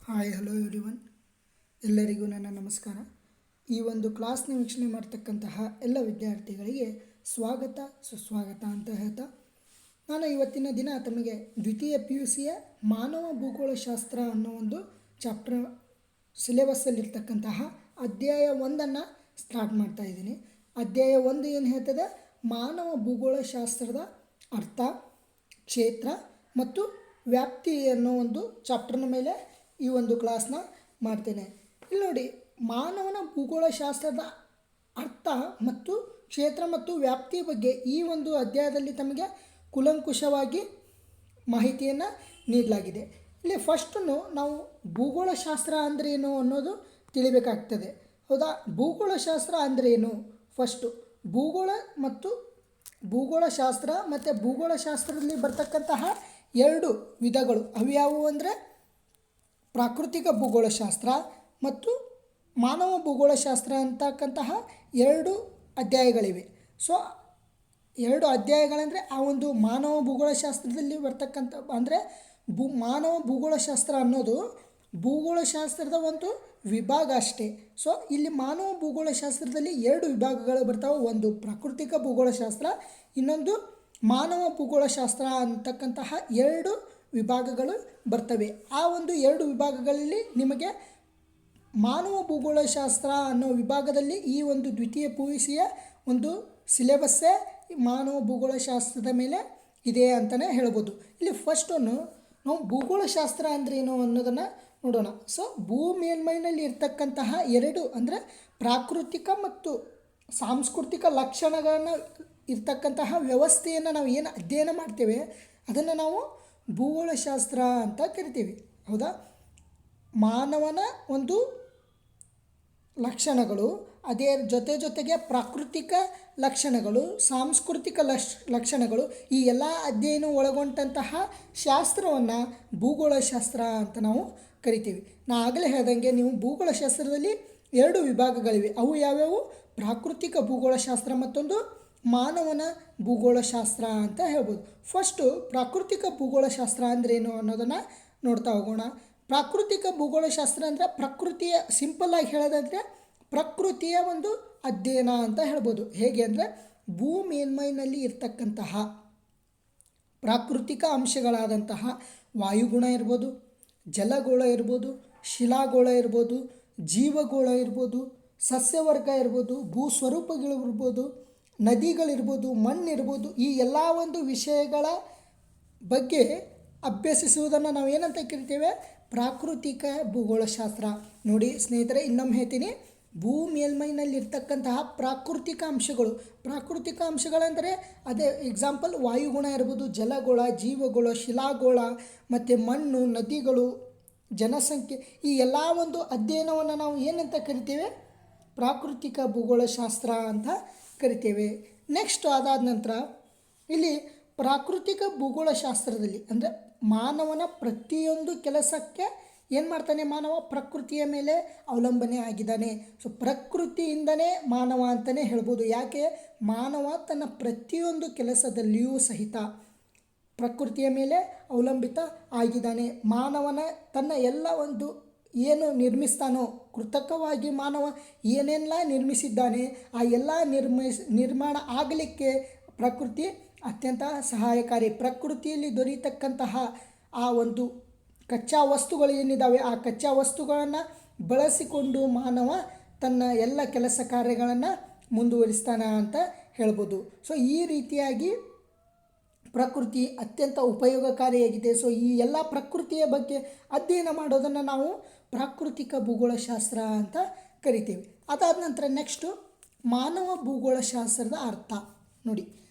Hi hello everyone, ಎಲ್ಲರಿಗೂ ನನ್ನ ನಮಸ್ಕಾರ. ಈ ಒಂದು ಕ್ಲಾಸ್ನ ವೀಕ್ಷಣೆ ಮಾಡ್ತಕ್ಕಂತಹ ಎಲ್ಲ ವಿದ್ಯಾರ್ಥಿಗಳಿಗೆ ಸ್ವಾಗತ ಸುಸ್ವಾಗತ ಅಂತ ಹೇಳ್ತಾ, ನಾನು ಇವತ್ತಿನ ದಿನ ತಮಗೆ ದ್ವಿತೀಯ PUCಯ ಮಾನವ ಭೂಗೋಳಶಾಸ್ತ್ರ ಅನ್ನೋ ಒಂದು ಚಾಪ್ಟರ್ ಸಿಲೆಬಸ್ಸಲ್ಲಿರ್ತಕ್ಕಂತಹ ಅಧ್ಯಾಯ 1 ಸ್ಟಾರ್ಟ್ ಮಾಡ್ತಾ ಇದ್ದೀನಿ. ಅಧ್ಯಾಯ 1 ಏನು ಹೇಳ್ತದೆ? ಮಾನವ ಭೂಗೋಳಶಾಸ್ತ್ರದ ಅರ್ಥ, ಕ್ಷೇತ್ರ ಮತ್ತು ವ್ಯಾಪ್ತಿ ಅನ್ನೋ ಒಂದು ಚಾಪ್ಟರ್ನ ಮೇಲೆ ಈ ಒಂದು ಕ್ಲಾಸ್ನ ಮಾಡ್ತೇನೆ. ಇಲ್ಲಿ ನೋಡಿ, ಮಾನವನ ಭೂಗೋಳಶಾಸ್ತ್ರದ ಅರ್ಥ ಮತ್ತು ಕ್ಷೇತ್ರ ಮತ್ತು ವ್ಯಾಪ್ತಿಯ ಬಗ್ಗೆ ಈ ಒಂದು ಅಧ್ಯಾಯದಲ್ಲಿ ತಮಗೆ ಕೂಲಂಕುಷವಾಗಿ ಮಾಹಿತಿಯನ್ನು ನೀಡಲಾಗಿದೆ. ಇಲ್ಲಿ ಫಸ್ಟು ನಾವು ಭೂಗೋಳಶಾಸ್ತ್ರ ಅಂದರೆ ಏನು ಅನ್ನೋದು ತಿಳಿಬೇಕಾಗ್ತದೆ, ಹೌದಾ? ಭೂಗೋಳಶಾಸ್ತ್ರ ಅಂದರೆ ಏನು? ಫಸ್ಟು ಭೂಗೋಳಶಾಸ್ತ್ರ ಮತ್ತು ಭೂಗೋಳಶಾಸ್ತ್ರದಲ್ಲಿ ಬರ್ತಕ್ಕಂತಹ ಎರಡು ವಿಧಗಳು ಅವ್ಯಾವು ಅಂದರೆ ಪ್ರಾಕೃತಿಕ ಭೂಗೋಳಶಾಸ್ತ್ರ ಮತ್ತು ಮಾನವ ಭೂಗೋಳಶಾಸ್ತ್ರ ಅಂತಕ್ಕಂತಹ ಎರಡು ಅಧ್ಯಾಯಗಳಿವೆ. ಸೊ ಎರಡು ಅಧ್ಯಾಯಗಳಂದರೆ ಆ ಒಂದು ಮಾನವ ಭೂಗೋಳಶಾಸ್ತ್ರದಲ್ಲಿ ಬರ್ತಕ್ಕಂಥ ಅಂದರೆ ಮಾನವ ಭೂಗೋಳಶಾಸ್ತ್ರ ಅನ್ನೋದು ಭೂಗೋಳಶಾಸ್ತ್ರದ ಒಂದು ವಿಭಾಗ ಅಷ್ಟೇ. ಸೊ ಇಲ್ಲಿ ಮಾನವ ಭೂಗೋಳಶಾಸ್ತ್ರದಲ್ಲಿ ಎರಡು ವಿಭಾಗಗಳು ಬರ್ತಾವೆ. ಒಂದು ಪ್ರಾಕೃತಿಕ ಭೂಗೋಳಶಾಸ್ತ್ರ, ಇನ್ನೊಂದು ಮಾನವ ಭೂಗೋಳಶಾಸ್ತ್ರ ಅಂತಕ್ಕಂತಹ ಎರಡು ವಿಭಾಗಗಳು ಬರ್ತವೆ. ಆ ಒಂದು ಎರಡು ವಿಭಾಗಗಳಲ್ಲಿ ನಿಮಗೆ ಮಾನವ ಭೂಗೋಳಶಾಸ್ತ್ರ ಅನ್ನೋ ವಿಭಾಗದಲ್ಲಿ ಈ ಒಂದು ದ್ವಿತೀಯ PUCಯ ಒಂದು ಸಿಲೆಬಸ್ಸೇ ಮಾನವ ಭೂಗೋಳಶಾಸ್ತ್ರದ ಮೇಲೆ ಇದೆ ಅಂತಲೇ ಹೇಳ್ಬೋದು. ಇಲ್ಲಿ ಫಸ್ಟನ್ನು ನಾವು ಭೂಗೋಳಶಾಸ್ತ್ರ ಅಂದರೆ ಏನು ಅನ್ನೋದನ್ನು ನೋಡೋಣ. ಸೊ ಮೇಲ್ಮೈನಲ್ಲಿ ಇರ್ತಕ್ಕಂತಹ ಎರಡು ಅಂದರೆ ಪ್ರಾಕೃತಿಕ ಮತ್ತು ಸಾಂಸ್ಕೃತಿಕ ಲಕ್ಷಣಗಳನ್ನು ಇರ್ತಕ್ಕಂತಹ ವ್ಯವಸ್ಥೆಯನ್ನು ನಾವು ಏನು ಅಧ್ಯಯನ ಮಾಡ್ತೇವೆ ಅದನ್ನು ನಾವು ಭೂಗೋಳಶಾಸ್ತ್ರ ಅಂತ ಕರಿತೀವಿ, ಹೌದಾ? ಮಾನವನ ಒಂದು ಲಕ್ಷಣಗಳು, ಅದೇ ಜೊತೆಗೆ ಪ್ರಾಕೃತಿಕ ಲಕ್ಷಣಗಳು, ಸಾಂಸ್ಕೃತಿಕ ಲಕ್ಷಣಗಳು, ಈ ಎಲ್ಲ ಅಧ್ಯಯನ ಒಳಗೊಂಡಂತಹ ಶಾಸ್ತ್ರವನ್ನು ಭೂಗೋಳಶಾಸ್ತ್ರ ಅಂತ ನಾವು ಕರಿತೀವಿ. ನಾ ಆಗಲೇ ಹೇಳ್ದಂಗೆ ನೀವು ಭೂಗೋಳಶಾಸ್ತ್ರದಲ್ಲಿ ಎರಡು ವಿಭಾಗಗಳಿವೆ. ಅವು ಯಾವ್ಯಾವು? ಪ್ರಾಕೃತಿಕ ಭೂಗೋಳಶಾಸ್ತ್ರ ಮತ್ತೊಂದು ಮಾನವನ ಭೂಗೋಳಶಾಸ್ತ್ರ ಅಂತ ಹೇಳ್ಬೋದು. ಫಸ್ಟು ಪ್ರಾಕೃತಿಕ ಭೂಗೋಳಶಾಸ್ತ್ರ ಅಂದ್ರೇನು ಅನ್ನೋದನ್ನು ನೋಡ್ತಾ ಹೋಗೋಣ. ಪ್ರಾಕೃತಿಕ ಭೂಗೋಳಶಾಸ್ತ್ರ ಅಂದರೆ ಪ್ರಕೃತಿಯ, ಸಿಂಪಲ್ಲಾಗಿ ಹೇಳೋದಾದರೆ ಪ್ರಕೃತಿಯ ಒಂದು ಅಧ್ಯಯನ ಅಂತ ಹೇಳ್ಬೋದು. ಹೇಗೆ ಅಂದರೆ ಮೇಲ್ಮೈನಲ್ಲಿ ಇರ್ತಕ್ಕಂತಹ ಪ್ರಾಕೃತಿಕ ಅಂಶಗಳಾದಂತಹ ವಾಯುಗುಣ ಇರ್ಬೋದು, ಜಲಗೋಳ ಇರ್ಬೋದು, ಶಿಲಾಗೋಳ ಇರ್ಬೋದು, ಜೀವಗೋಳ ಇರ್ಬೋದು, ಸಸ್ಯವರ್ಗ ಇರ್ಬೋದು, ಭೂಸ್ವರೂಪಗಳಿರ್ಬೋದು, ನದಿಗಳಿರ್ಬೋದು, ಮಣ್ಣಿರ್ಬೋದು, ಈ ಎಲ್ಲ ಒಂದು ವಿಷಯಗಳ ಬಗ್ಗೆ ಅಭ್ಯಸಿಸುವುದನ್ನು ನಾವು ಏನಂತ ಕರಿತೇವೆ? ಪ್ರಾಕೃತಿಕ ಭೂಗೋಳಶಾಸ್ತ್ರ. ನೋಡಿ ಸ್ನೇಹಿತರೆ, ಇನ್ನೊಮ್ಮೆ ಹೇಳ್ತೀನಿ, ಮೇಲ್ಮೈನಲ್ಲಿರ್ತಕ್ಕಂತಹ ಪ್ರಾಕೃತಿಕ ಅಂಶಗಳೆಂದರೆ ಅದೇ ಎಕ್ಸಾಂಪಲ್ ವಾಯುಗುಣ ಇರ್ಬೋದು, ಜಲಗೋಳ, ಜೀವಗೋಳ, ಶಿಲಾಗೋಳ ಮತ್ತು ಮಣ್ಣು, ನದಿಗಳು, ಜನಸಂಖ್ಯೆ, ಈ ಎಲ್ಲ ಒಂದು ಅಧ್ಯಯನವನ್ನು ನಾವು ಏನಂತ ಕರಿತೇವೆ? ಪ್ರಾಕೃತಿಕ ಭೂಗೋಳಶಾಸ್ತ್ರ ಅಂತ ಕರಿತೇವೆ. ನೆಕ್ಸ್ಟ್ ಅದಾದ ನಂತರ ಇಲ್ಲಿ ಪ್ರಾಕೃತಿಕ ಭೂಗೋಳಶಾಸ್ತ್ರದಲ್ಲಿ ಅಂದರೆ ಮಾನವನ ಪ್ರತಿಯೊಂದು ಕೆಲಸಕ್ಕೆ ಏನು ಮಾಡ್ತಾನೆ? ಮಾನವ ಪ್ರಕೃತಿಯ ಮೇಲೆ ಅವಲಂಬನೆ ಆಗಿದ್ದಾನೆ. ಸೊ ಪ್ರಕೃತಿಯಿಂದನೇ ಮಾನವ ಅಂತಲೇ ಹೇಳ್ಬೋದು. ಯಾಕೆ? ಮಾನವ ತನ್ನ ಪ್ರತಿಯೊಂದು ಕೆಲಸದಲ್ಲಿಯೂ ಸಹಿತ ಪ್ರಕೃತಿಯ ಮೇಲೆ ಅವಲಂಬಿತ ಆಗಿದ್ದಾನೆ. ಮಾನವನ ತನ್ನ ಎಲ್ಲ ಒಂದು ಏನು ನಿರ್ಮಿಸ್ತಾನೋ, ಕೃತಕವಾಗಿ ಮಾನವ ಏನೆಲ್ಲ ನಿರ್ಮಿಸಿದ್ದಾನೆ ಆ ಎಲ್ಲ ನಿರ್ಮಾಣ ಆಗಲಿಕ್ಕೆ ಪ್ರಕೃತಿ ಅತ್ಯಂತ ಸಹಾಯಕಾರಿ. ಪ್ರಕೃತಿಯಲ್ಲಿ ದೊರೆಯತಕ್ಕಂತಹ ಆ ಒಂದು ಕಚ್ಚಾ ವಸ್ತುಗಳು ಏನಿದ್ದಾವೆ ಆ ಕಚ್ಚಾ ವಸ್ತುಗಳನ್ನು ಬಳಸಿಕೊಂಡು ಮಾನವ ತನ್ನ ಎಲ್ಲ ಕೆಲಸ ಕಾರ್ಯಗಳನ್ನು ಮುಂದುವರಿಸ್ತಾನೆ ಅಂತ ಹೇಳ್ಬೋದು. ಸೊ ಈ ರೀತಿಯಾಗಿ ಪ್ರಕೃತಿ ಅತ್ಯಂತ ಉಪಯೋಗಕಾರಿಯಾಗಿದೆ. ಸೊ ಈ ಎಲ್ಲ ಪ್ರಕೃತಿಯ ಬಗ್ಗೆ ಅಧ್ಯಯನ ಮಾಡೋದನ್ನು ನಾವು ಪ್ರಾಕೃತಿಕ ಭೂಗೋಳಶಾಸ್ತ್ರ ಅಂತ ಕರಿತೀವಿ. ಅದಾದ ನಂತರ ನೆಕ್ಸ್ಟು ಮಾನವ ಭೂಗೋಳಶಾಸ್ತ್ರದ ಅರ್ಥ. ನೋಡಿ,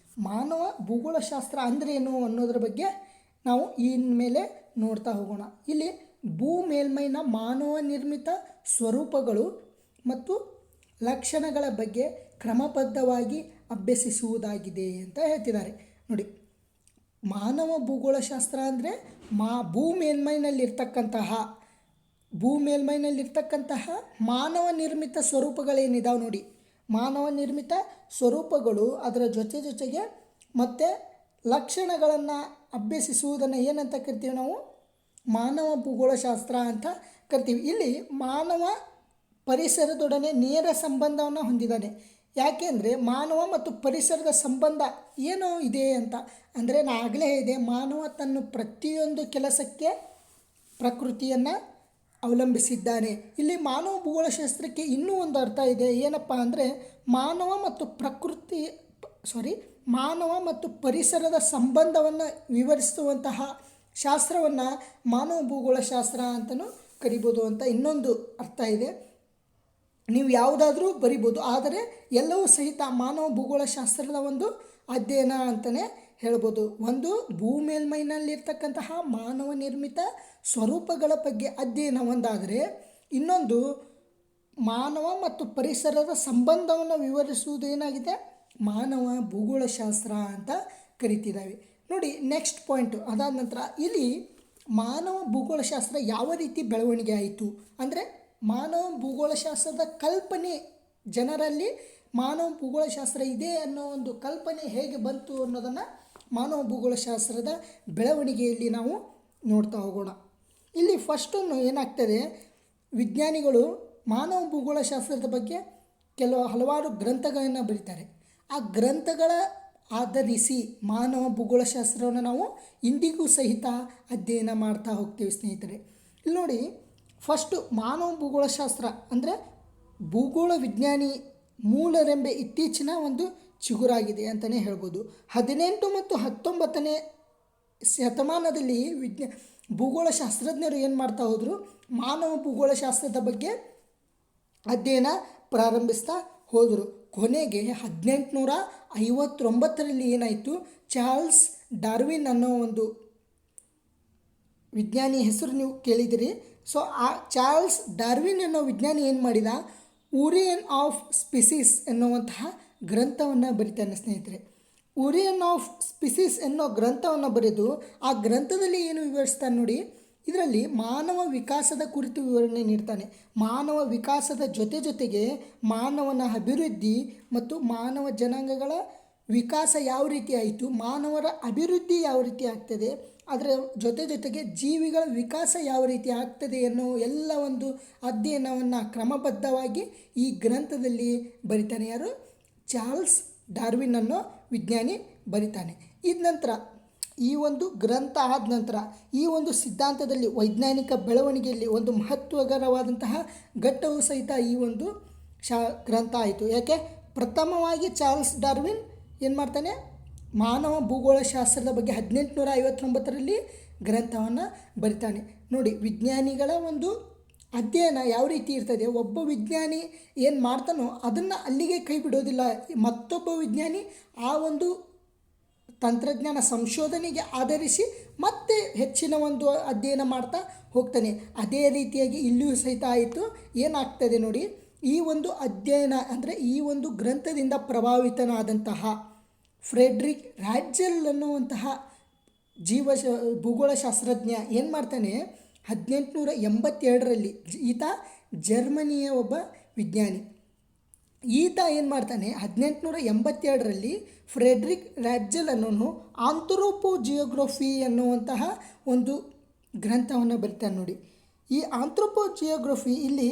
ಮಾನವ ಭೂಗೋಳಶಾಸ್ತ್ರ ಅಂದ್ರೇನು ಅನ್ನೋದ್ರ ಬಗ್ಗೆ ನಾವು ಇನ್ಮೇಲೆ ನೋಡ್ತಾ ಹೋಗೋಣ. ಇಲ್ಲಿ ಮೇಲ್ಮೈನ ಮಾನವ ನಿರ್ಮಿತ ಸ್ವರೂಪಗಳು ಮತ್ತು ಲಕ್ಷಣಗಳ ಬಗ್ಗೆ ಕ್ರಮಬದ್ಧವಾಗಿ ಅಭ್ಯಸಿಸುವುದಾಗಿದೆ ಅಂತ ಹೇಳ್ತಿದ್ದಾರೆ. ನೋಡಿ, ಮಾನವ ಭೂಗೋಳಶಾಸ್ತ್ರ ಅಂದರೆ ಮೇಲ್ಮೈನಲ್ಲಿರ್ತಕ್ಕಂತಹ ಮಾನವ ನಿರ್ಮಿತ ಸ್ವರೂಪಗಳೇನಿದಾವೆ ನೋಡಿ, ಮಾನವ ನಿರ್ಮಿತ ಸ್ವರೂಪಗಳು, ಅದರ ಜೊತೆಗೆ ಮತ್ತು ಲಕ್ಷಣಗಳನ್ನು ಅಭ್ಯಸಿಸುವುದನ್ನು ಏನಂತ ಕರಿತೀವಿ ನಾವು? ಮಾನವ ಭೂಗೋಳಶಾಸ್ತ್ರ ಅಂತ ಕರಿತೀವಿ. ಇಲ್ಲಿ ಮಾನವ ಪರಿಸರದೊಡನೆ ನೇರ ಸಂಬಂಧವನ್ನು ಹೊಂದಿದ್ದಾನೆ. ಯಾಕೆ ಅಂದರೆ ಮಾನವ ಮತ್ತು ಪರಿಸರದ ಸಂಬಂಧ ಏನು ಇದೆ ಅಂತ ಅಂದರೆ, ನಾನು ಆಗಲೇ ಹೇಳಿದೆ, ಮಾನವ ತನ್ನ ಪ್ರತಿಯೊಂದು ಕೆಲಸಕ್ಕೆ ಪ್ರಕೃತಿಯನ್ನು ಅವಲಂಬಿಸಿದ್ದಾನೆ. ಇಲ್ಲಿ ಮಾನವ ಭೂಗೋಳಶಾಸ್ತ್ರಕ್ಕೆ ಇನ್ನೂ ಒಂದು ಅರ್ಥ ಇದೆ. ಏನಪ್ಪ ಅಂದರೆ, ಮಾನವ ಮತ್ತು ಪರಿಸರದ ಸಂಬಂಧವನ್ನು ವಿವರಿಸುವಂತಹ ಶಾಸ್ತ್ರವನ್ನು ಮಾನವ ಭೂಗೋಳಶಾಸ್ತ್ರ ಅಂತಲೂ ಕರಿಬೋದು ಅಂತ ಇನ್ನೊಂದು ಅರ್ಥ ಇದೆ. ನೀವು ಯಾವುದಾದ್ರೂ ಬರಿಬೋದು, ಆದರೆ ಎಲ್ಲವೂ ಸಹಿತ ಮಾನವ ಭೂಗೋಳಶಾಸ್ತ್ರದ ಒಂದು ಅಧ್ಯಯನ ಅಂತಲೇ ಹೇಳ್ಬೋದು. ಒಂದು ಭೂಮೇಲ್ಮೈನಲ್ಲಿರ್ತಕ್ಕಂತಹ ಮಾನವ ನಿರ್ಮಿತ ಸ್ವರೂಪಗಳ ಬಗ್ಗೆ ಅಧ್ಯಯನ ಒಂದಾದರೆ, ಇನ್ನೊಂದು ಮಾನವ ಮತ್ತು ಪರಿಸರದ ಸಂಬಂಧವನ್ನು ವಿವರಿಸುವುದು ಏನಾಗಿದೆ, ಮಾನವ ಭೂಗೋಳಶಾಸ್ತ್ರ ಅಂತ ಕರಿತಿದ್ದಾವೆ. ನೋಡಿ, ನೆಕ್ಸ್ಟ್ ಪಾಯಿಂಟು ಅದಾದ ನಂತರ ಇಲ್ಲಿ ಮಾನವ ಭೂಗೋಳಶಾಸ್ತ್ರ ಯಾವ ರೀತಿ ಬೆಳವಣಿಗೆ ಆಯಿತು ಅಂದರೆ, ಮಾನವ ಭೂಗೋಳಶಾಸ್ತ್ರದ ಕಲ್ಪನೆ, ಜನರಲ್ಲಿ ಮಾನವ ಭೂಗೋಳಶಾಸ್ತ್ರ ಇದೆ ಅನ್ನೋ ಒಂದು ಕಲ್ಪನೆ ಹೇಗೆ ಬಂತು ಅನ್ನೋದನ್ನು ಮಾನವ ಭೂಗೋಳಶಾಸ್ತ್ರದ ಬೆಳವಣಿಗೆಯಲ್ಲಿ ನಾವು ನೋಡ್ತಾ ಹೋಗೋಣ. ಇಲ್ಲಿ ಫಸ್ಟನ್ನು ಏನಾಗ್ತದೆ, ವಿಜ್ಞಾನಿಗಳು ಮಾನವ ಭೂಗೋಳಶಾಸ್ತ್ರದ ಬಗ್ಗೆ ಹಲವಾರು ಗ್ರಂಥಗಳನ್ನು ಬರೀತಾರೆ. ಆ ಗ್ರಂಥಗಳ ಆಧರಿಸಿ ಮಾನವ ಭೂಗೋಳಶಾಸ್ತ್ರವನ್ನು ನಾವು ಇಂದಿಗೂ ಸಹಿತ ಅಧ್ಯಯನ ಮಾಡ್ತಾ ಹೋಗ್ತೀವಿ ಸ್ನೇಹಿತರೆ. ಇಲ್ಲಿ ನೋಡಿ, ಫಸ್ಟು ಮಾನವ ಭೂಗೋಳಶಾಸ್ತ್ರ ಅಂದರೆ ಭೂಗೋಳ ವಿಜ್ಞಾನಿ ಮೂಲರೆಂಬೆ ಇತ್ತೀಚಿನ ಒಂದು ಚಿಗುರಾಗಿದೆ ಅಂತಲೇ ಹೇಳ್ಬೋದು. 18 ಮತ್ತು 19ನೇ ಶತಮಾನದಲ್ಲಿ ಭೂಗೋಳಶಾಸ್ತ್ರಜ್ಞರು ಏನು ಮಾಡ್ತಾ ಹೋದರು, ಮಾನವ ಭೂಗೋಳಶಾಸ್ತ್ರದ ಬಗ್ಗೆ ಅಧ್ಯಯನ ಪ್ರಾರಂಭಿಸ್ತಾ ಹೋದರು. ಕೊನೆಗೆ 1859ರಲ್ಲಿ ಏನಾಯಿತು, ಚಾರ್ಲ್ಸ್ ಡಾರ್ವಿನ್ ಅನ್ನೋ ಒಂದು ವಿಜ್ಞಾನಿ ಹೆಸರು ನೀವು ಕೇಳಿದಿರಿ. ಸೊ ಆ ಚಾರ್ಲ್ಸ್ ಡಾರ್ವಿನ್ ಅನ್ನೋ ವಿಜ್ಞಾನಿ ಏನು ಮಾಡಿದ, ಊರಿಯನ್ ಆಫ್ ಸ್ಪೀಸೀಸ್ ಎನ್ನುವಂತಹ ಗ್ರಂಥವನ್ನು ಬರೀತಾನೆ ಸ್ನೇಹಿತರೆ. ಊರಿಯನ್ ಆಫ್ ಸ್ಪೀಸೀಸ್ ಎನ್ನೋ ಗ್ರಂಥವನ್ನು ಬರೆದು ಆ ಗ್ರಂಥದಲ್ಲಿ ಏನು ವಿವರಿಸ್ತಾನೆ ನೋಡಿ, ಇದರಲ್ಲಿ ಮಾನವ ವಿಕಾಸದ ಕುರಿತು ವಿವರಣೆ ನೀಡ್ತಾನೆ. ಮಾನವ ವಿಕಾಸದ ಜೊತೆಗೆ ಮಾನವನ ಅಭಿವೃದ್ಧಿ ಮತ್ತು ಮಾನವ ಜನಾಂಗಗಳ ವಿಕಾಸ ಯಾವ ರೀತಿ ಆಯಿತು, ಮಾನವರ ಅಭಿವೃದ್ಧಿ ಯಾವ ರೀತಿ ಆಗ್ತದೆ, ಅದರ ಜೊತೆಗೆ ಜೀವಿಗಳ ವಿಕಾಸ ಯಾವ ರೀತಿ ಆಗ್ತದೆ ಅನ್ನೋ ಎಲ್ಲ ಒಂದು ಅಧ್ಯಯನವನ್ನು ಕ್ರಮಬದ್ಧವಾಗಿ ಈ ಗ್ರಂಥದಲ್ಲಿ ಬರಿತಾನೆ. ಯಾರು, ಚಾರ್ಲ್ಸ್ ಡಾರ್ವಿನ್ ಅನ್ನೋ ವಿಜ್ಞಾನಿ ಬರಿತಾನೆ. ಇದ ನಂತರ ಈ ಒಂದು ಗ್ರಂಥ ಆದ ನಂತರ ಈ ಒಂದು ಸಿದ್ಧಾಂತದಲ್ಲಿ ವೈಜ್ಞಾನಿಕ ಬೆಳವಣಿಗೆಯಲ್ಲಿ ಒಂದು ಮಹತ್ವಕರವಾದಂತಹ ಘಟ್ಟವೂ ಸಹಿತ ಈ ಒಂದು ಗ್ರಂಥ ಆಯಿತು. ಯಾಕೆ, ಪ್ರಥಮವಾಗಿ ಚಾರ್ಲ್ಸ್ ಡಾರ್ವಿನ್ ಏನು ಮಾಡ್ತಾನೆ, ಮಾನವ ಭೂಗೋಳಶಾಸ್ತ್ರದ ಬಗ್ಗೆ 1859ರಲ್ಲಿ ಗ್ರಂಥವನ್ನು ಬರಿತಾನೆ. ನೋಡಿ, ವಿಜ್ಞಾನಿಗಳ ಒಂದು ಅಧ್ಯಯನ ಯಾವ ರೀತಿ ಇರ್ತದೆ, ಒಬ್ಬ ವಿಜ್ಞಾನಿ ಏನು ಮಾಡ್ತಾನೋ ಅದನ್ನು ಅಲ್ಲಿಗೆ ಕೈ ಬಿಡೋದಿಲ್ಲ. ಮತ್ತೊಬ್ಬ ವಿಜ್ಞಾನಿ ಆ ಒಂದು ತಂತ್ರಜ್ಞಾನ ಸಂಶೋಧನೆಗೆ ಆಧರಿಸಿ ಮತ್ತೆ ಹೆಚ್ಚಿನ ಒಂದು ಅಧ್ಯಯನ ಮಾಡ್ತಾ ಹೋಗ್ತಾನೆ. ಅದೇ ರೀತಿಯಾಗಿ ಇಲ್ಲಿಯೂ ಸಹಿತ ಆಯಿತು. ಏನಾಗ್ತದೆ ನೋಡಿ, ಈ ಒಂದು ಅಧ್ಯಯನ ಅಂದರೆ ಈ ಒಂದು ಗ್ರಂಥದಿಂದ ಪ್ರಭಾವಿತನಾದಂತಹ ಫ್ರೆಡ್ರಿಕ್ ರಾಡ್ಜೆಲ್ ಅನ್ನುವಂತಹ ಭೂಗೋಳಶಾಸ್ತ್ರಜ್ಞ ಏನು ಮಾಡ್ತಾನೆ, 1882ರಲ್ಲಿ ಈತ ಜರ್ಮನಿಯ ಒಬ್ಬ ವಿಜ್ಞಾನಿ. ಈತ ಏನು ಮಾಡ್ತಾನೆ, 1882ರಲ್ಲಿ ಫ್ರೆಡ್ರಿಕ್ ರಾಡ್ಜೆಲ್ ಅನ್ನೋನು ಆಂಥ್ರೋಪೋಜಿಯೋಗ್ರಫಿ ಅನ್ನುವಂತಹ ಒಂದು ಗ್ರಂಥವನ್ನು ಬರಿತಾನೆ. ನೋಡಿ, ಈ ಆಂಥ್ರೋಪೋಜಿಯೋಗ್ರಫಿ ಇಲ್ಲಿ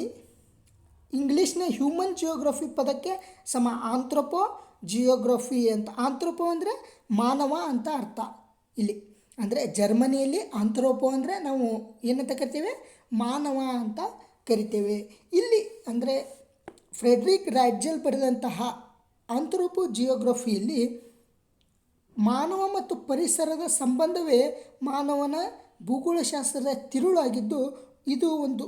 ಇಂಗ್ಲೀಷ್ನ ಹ್ಯೂಮನ್ ಜಿಯೋಗ್ರಫಿ ಪದಕ್ಕೆ ಸಮ. ಆಂಥ್ರೋಪೋಜಿಯೋಗ್ರಫಿ ಅಂತ, ಆಂಥ್ರೋಪೋ ಅಂದರೆ ಮಾನವ ಅಂತ ಅರ್ಥ ಇಲ್ಲಿ. ಅಂದರೆ ಜರ್ಮನಿಯಲ್ಲಿ ಆಂಥ್ರೋಪೋ ಅಂದರೆ ನಾವು ಏನಂತ ಕರಿತೇವೆ, ಮಾನವ ಅಂತ ಕರಿತೇವೆ. ಇಲ್ಲಿ ಅಂದರೆ ಫ್ರೆಡ್ರಿಕ್ ರಾಡ್ಜೆಲ್ ಬರೆದಂತಹ ಆಂಥ್ರೋಪೋಜಿಯೋಗ್ರಫಿಯಲ್ಲಿ ಮಾನವ ಮತ್ತು ಪರಿಸರದ ಸಂಬಂಧವೇ ಮಾನವನ ಭೂಗೋಳಶಾಸ್ತ್ರದ ತಿರುಳಾಗಿದ್ದು ಇದು ಒಂದು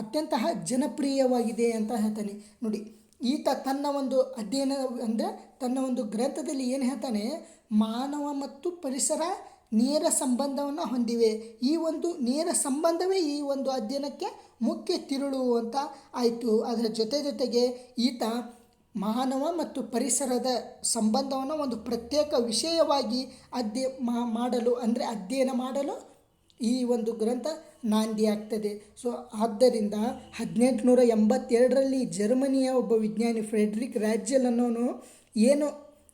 ಅತ್ಯಂತ ಜನಪ್ರಿಯವಾಗಿದೆ ಅಂತ ಹೇಳ್ತಾನೆ. ನೋಡಿ, ಈತ ತನ್ನ ಒಂದು ಅಧ್ಯಯನ ಅಂದರೆ ತನ್ನ ಒಂದು ಗ್ರಂಥದಲ್ಲಿ ಏನು ಹೇಳ್ತಾನೆ, ಮಾನವ ಮತ್ತು ಪರಿಸರ ನೇರ ಸಂಬಂಧವನ್ನು ಹೊಂದಿವೆ. ಈ ಒಂದು ನೇರ ಸಂಬಂಧವೇ ಈ ಒಂದು ಅಧ್ಯಯನಕ್ಕೆ ಮುಖ್ಯ ತಿರುಳು ಅಂತ ಆಯಿತು. ಅದರ ಜೊತೆಗೆ ಈತ ಮಾನವ ಮತ್ತು ಪರಿಸರದ ಸಂಬಂಧವನ್ನು ಒಂದು ಪ್ರತ್ಯೇಕ ವಿಷಯವಾಗಿ ಅಧ್ಯಯನ ಮಾಡಲು ಈ ಒಂದು ಗ್ರಂಥ ನಾಂದಿ ಆಗ್ತದೆ. ಸೊ ಆದ್ದರಿಂದ 1882ರಲ್ಲಿ ಜರ್ಮನಿಯ ಒಬ್ಬ ವಿಜ್ಞಾನಿ ಫ್ರೆಡ್ರಿಕ್ ರಾಡ್ಜೆಲ್ ಅನ್ನೋನು ಏನು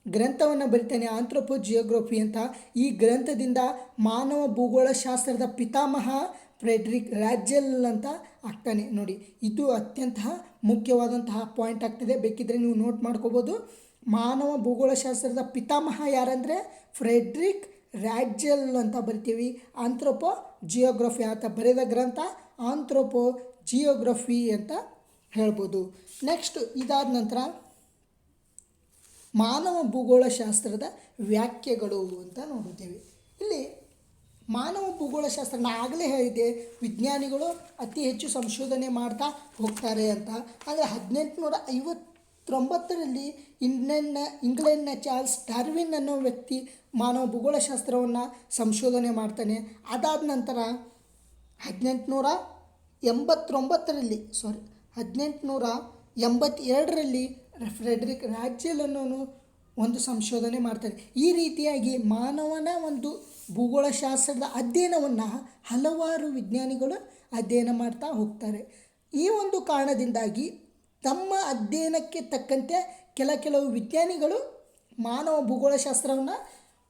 ಗ್ರಂಥವನ್ನು ಬರಿತಾನೆ, ಆಂಥ್ರೋಪೋಜಿಯೋಗ್ರಫಿ ಅಂತ. ಈ ಗ್ರಂಥದಿಂದ ಮಾನವ ಭೂಗೋಳಶಾಸ್ತ್ರದ ಪಿತಾಮಹ ಫ್ರೆಡ್ರಿಕ್ ರಾಜ್ಯಲ್ ಅಂತ ಆಗ್ತಾನೆ. ನೋಡಿ, ಇದು ಅತ್ಯಂತ ಮುಖ್ಯವಾದಂತಹ ಪಾಯಿಂಟ್ ಆಗ್ತಿದೆ, ಬೇಕಿದ್ರೆ ನೀವು ನೋಟ್ ಮಾಡ್ಕೋಬೋದು. ಮಾನವ ಭೂಗೋಳಶಾಸ್ತ್ರದ ಪಿತಾಮಹ ಯಾರಂದರೆ ಫ್ರೆಡ್ರಿಕ್ ರಾಜ್ಯಲ್ ಅಂತ ಬರ್ತೀವಿ. ಆಂಥ್ರೋಪೋ ಜಿಯೋಗ್ರಫಿ ಅಂತ ಬರೆದ ಗ್ರಂಥ ಆಂಥ್ರೋಪೋ ಜಿಯೋಗ್ರಫಿ ಅಂತ ಹೇಳ್ಬೋದು. ನೆಕ್ಸ್ಟ್ ಇದಾದ ನಂತರ ಮಾನವ ಭೂಗೋಳಶಾಸ್ತ್ರದ ವ್ಯಾಖ್ಯೆಗಳು ಅಂತ ನೋಡುತ್ತೇವೆ. ಇಲ್ಲಿ ಮಾನವ ಭೂಗೋಳಶಾಸ್ತ್ರ ನಾ ಆಗಲೇ ಹೇಳಿದ್ದೆ, ವಿಜ್ಞಾನಿಗಳು ಅತಿ ಹೆಚ್ಚು ಸಂಶೋಧನೆ ಮಾಡ್ತಾ ಹೋಗ್ತಾರೆ ಅಂತ. ಆದರೆ 1859ರಲ್ಲಿ ಇಂಗ್ಲೆಂಡ್ನ ಚಾರ್ಲ್ಸ್ ಡಾರ್ವಿನ್ ಅನ್ನೋ ವ್ಯಕ್ತಿ ಮಾನವ ಭೂಗೋಳಶಾಸ್ತ್ರವನ್ನು ಸಂಶೋಧನೆ ಮಾಡ್ತಾನೆ. ಅದಾದ ನಂತರ 1882ರಲ್ಲಿ ಫ್ರೆಡ್ರಿಕ್ ರಾಜ್ಯಲ್ ಅನ್ನೋನು ಒಂದು ಸಂಶೋಧನೆ ಮಾಡ್ತಾರೆ. ಈ ರೀತಿಯಾಗಿ ಮಾನವನ ಒಂದು ಭೂಗೋಳಶಾಸ್ತ್ರದ ಅಧ್ಯಯನವನ್ನು ಹಲವಾರು ವಿಜ್ಞಾನಿಗಳು ಅಧ್ಯಯನ ಮಾಡ್ತಾ ಹೋಗ್ತಾರೆ. ಈ ಒಂದು ಕಾರಣದಿಂದಾಗಿ ತಮ್ಮ ಅಧ್ಯಯನಕ್ಕೆ ತಕ್ಕಂತೆ ಕೆಲವು ವಿಜ್ಞಾನಿಗಳು ಮಾನವ ಭೂಗೋಳಶಾಸ್ತ್ರವನ್ನು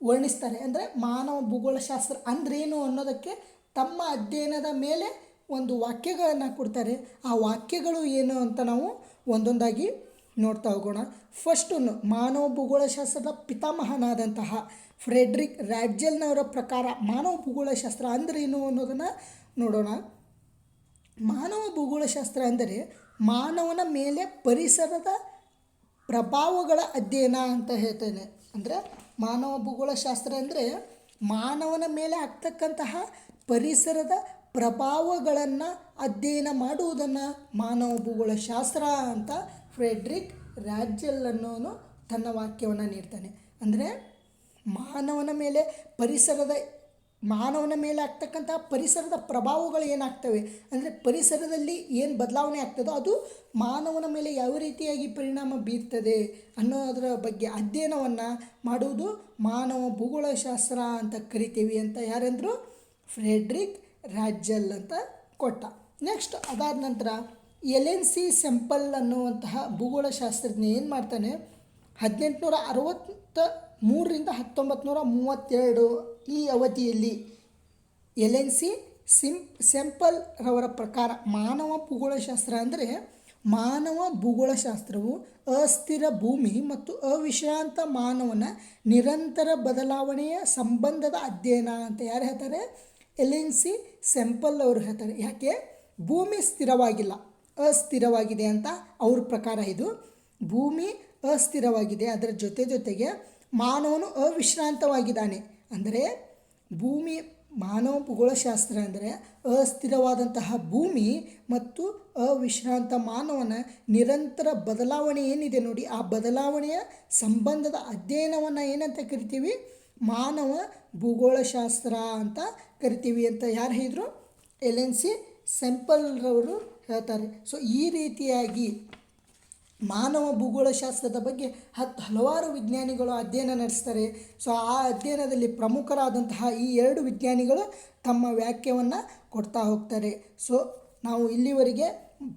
ವರ್ಣಿಸ್ತಾರೆ. ಅಂದರೆ ಮಾನವ ಭೂಗೋಳಶಾಸ್ತ್ರ ಅಂದ್ರೇನು ಅನ್ನೋದಕ್ಕೆ ತಮ್ಮ ಅಧ್ಯಯನದ ಮೇಲೆ ಒಂದು ವಾಕ್ಯಗಳನ್ನು ಕೊಡ್ತಾರೆ. ಆ ವಾಕ್ಯಗಳು ಏನು ಅಂತ ನಾವು ಒಂದೊಂದಾಗಿ ನೋಡ್ತಾ ಹೋಗೋಣ. ಫಸ್ಟು ಮಾನವ ಭೂಗೋಳಶಾಸ್ತ್ರದ ಪಿತಾಮಹನಾದಂತಹ ಫ್ರೆಡ್ರಿಕ್ ರಾಜ್ಯಲ್ನವರ ಪ್ರಕಾರ ಮಾನವ ಭೂಗೋಳಶಾಸ್ತ್ರ ಅಂದ್ರೇನು ಅನ್ನೋದನ್ನು ನೋಡೋಣ. ಮಾನವ ಭೂಗೋಳಶಾಸ್ತ್ರ ಅಂದರೆ ಮಾನವನ ಮೇಲೆ ಪರಿಸರದ ಪ್ರಭಾವಗಳ ಅಧ್ಯಯನ ಅಂತ ಹೇಳ್ತೇನೆ. ಅಂದರೆ ಮಾನವ ಭೂಗೋಳಶಾಸ್ತ್ರ ಅಂದರೆ ಮಾನವನ ಮೇಲೆ ಆಗ್ತಕ್ಕಂತಹ ಪರಿಸರದ ಪ್ರಭಾವಗಳನ್ನು ಅಧ್ಯಯನ ಮಾಡುವುದನ್ನು ಮಾನವ ಭೂಗೋಳಶಾಸ್ತ್ರ ಅಂತ ಫ್ರೆಡ್ರಿಕ್ ರಾಜ್ಯಲ್ ಅನ್ನೋನು ತನ್ನ ವಾಕ್ಯವನ್ನು ನೀಡ್ತಾನೆ. ಅಂದರೆ ಮಾನವನ ಮೇಲೆ ಆಗ್ತಕ್ಕಂತಹ ಪರಿಸರದ ಪ್ರಭಾವಗಳು ಏನಾಗ್ತವೆ, ಅಂದರೆ ಪರಿಸರದಲ್ಲಿ ಏನು ಬದಲಾವಣೆ ಆಗ್ತದೋ ಅದು ಮಾನವನ ಮೇಲೆ ಯಾವ ರೀತಿಯಾಗಿ ಪರಿಣಾಮ ಬೀರ್ತದೆ ಅನ್ನೋದರ ಬಗ್ಗೆ ಅಧ್ಯಯನವನ್ನು ಮಾಡುವುದು ಮಾನವ ಭೂಗೋಳಶಾಸ್ತ್ರ ಅಂತ ಕರಿತೀವಿ ಅಂತ ಯಾರಂದರು ಫ್ರೆಡ್ರಿಕ್ ರಾಜ್ಯಲ್ ಅಂತ ಕೊಟ್ಟ. ನೆಕ್ಸ್ಟ್ ಅದಾದ ನಂತರ ಎಲೆನ್ಸಿ ಸೆಂಪಲ್ ಅನ್ನುವಂತಹ ಭೂಗೋಳಶಾಸ್ತ್ರಜ್ಞ ಏನು ಮಾಡ್ತಾನೆ, 1863ರಿಂದ 1932 ಈ ಅವಧಿಯಲ್ಲಿ ಎಲೆನ್ಸಿ ಸೆಂಪಲ್ ರವರ ಪ್ರಕಾರ ಮಾನವ ಭೂಗೋಳಶಾಸ್ತ್ರ ಅಂದರೆ ಮಾನವ ಭೂಗೋಳಶಾಸ್ತ್ರವು ಅಸ್ಥಿರ ಭೂಮಿ ಮತ್ತು ಅವಿಶ್ರಾಂತ ಮಾನವನ ನಿರಂತರ ಬದಲಾವಣೆಯ ಸಂಬಂಧದ ಅಧ್ಯಯನ ಅಂತ ಯಾರು ಹೇಳ್ತಾರೆ, ಎಲೆನ್ಸಿ ಸೆಂಪಲ್ ಅವರು ಹೇಳ್ತಾರೆ. ಯಾಕೆ ಭೂಮಿ ಸ್ಥಿರವಾಗಿಲ್ಲ, ಅಸ್ಥಿರವಾಗಿದೆ ಅಂತ ಅವ್ರ ಪ್ರಕಾರ. ಇದು ಭೂಮಿ ಅಸ್ಥಿರವಾಗಿದೆ, ಅದರ ಜೊತೆಗೆ ಮಾನವನು ಅವಿಶ್ರಾಂತವಾಗಿದ್ದಾನೆ. ಅಂದರೆ ಮಾನವ ಭೂಗೋಳಶಾಸ್ತ್ರ ಅಂದರೆ ಅಸ್ಥಿರವಾದಂತಹ ಭೂಮಿ ಮತ್ತು ಅವಿಶ್ರಾಂತ ಮಾನವನ ನಿರಂತರ ಬದಲಾವಣೆ ಏನಿದೆ ನೋಡಿ, ಆ ಬದಲಾವಣೆಯ ಸಂಬಂಧದ ಅಧ್ಯಯನವನ್ನು ಏನಂತ ಕರಿತೀವಿ, ಮಾನವ ಭೂಗೋಳಶಾಸ್ತ್ರ ಅಂತ ಕರಿತೀವಿ ಅಂತ ಯಾರು ಹೇಳಿದರು, ಎಲೆನ್ಸಿ ಸೆಂಪಲ್ರವರು ಹೇಳ್ತಾರೆ. ಸೊ ಈ ರೀತಿಯಾಗಿ ಮಾನವ ಭೂಗೋಳಶಾಸ್ತ್ರದ ಬಗ್ಗೆ ಹಲವಾರು ವಿಜ್ಞಾನಿಗಳು ಅಧ್ಯಯನ ನಡೆಸ್ತಾರೆ. ಸೊ ಆ ಅಧ್ಯಯನದಲ್ಲಿ ಪ್ರಮುಖರಾದಂತಹ ಈ 2 ವಿಜ್ಞಾನಿಗಳು ತಮ್ಮ ವ್ಯಾಖ್ಯೆಯನ್ನು ಕೊಡ್ತಾ ಹೋಗ್ತಾರೆ. ಸೊ ನಾವು ಇಲ್ಲಿವರೆಗೆ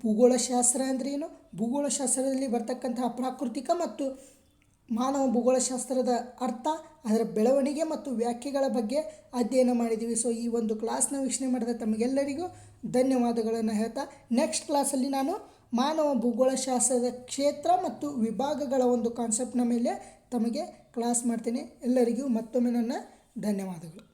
ಭೂಗೋಳಶಾಸ್ತ್ರ ಅಂದ್ರೇನು, ಭೂಗೋಳಶಾಸ್ತ್ರದಲ್ಲಿ ಬರ್ತಕ್ಕಂತಹ ಪ್ರಾಕೃತಿಕ ಮತ್ತು ಮಾನವ ಭೂಗೋಳಶಾಸ್ತ್ರದ ಅರ್ಥ, ಅದರ ಬೆಳವಣಿಗೆ ಮತ್ತು ವ್ಯಾಖ್ಯೆಗಳ ಬಗ್ಗೆ ಅಧ್ಯಯನ ಮಾಡಿದ್ದೀವಿ. ಸೊ ಈ ಒಂದು ಕ್ಲಾಸ್ನ ವೀಕ್ಷಣೆ ಮಾಡಿದ ತಮಗೆಲ್ಲರಿಗೂ ಧನ್ಯವಾದಗಳನ್ನು ಹೇಳ್ತಾ, ನೆಕ್ಸ್ಟ್ ಕ್ಲಾಸಲ್ಲಿ ನಾನು ಮಾನವ ಭೂಗೋಳಶಾಸ್ತ್ರದ ಕ್ಷೇತ್ರ ಮತ್ತು ವಿಭಾಗಗಳ ಒಂದು ಕಾನ್ಸೆಪ್ಟ್ನ ಮೇಲೆ ತಮಗೆ ಕ್ಲಾಸ್ ಮಾಡ್ತೀನಿ. ಎಲ್ಲರಿಗೂ ಮತ್ತೊಮ್ಮೆ ನನ್ನ ಧನ್ಯವಾದಗಳು.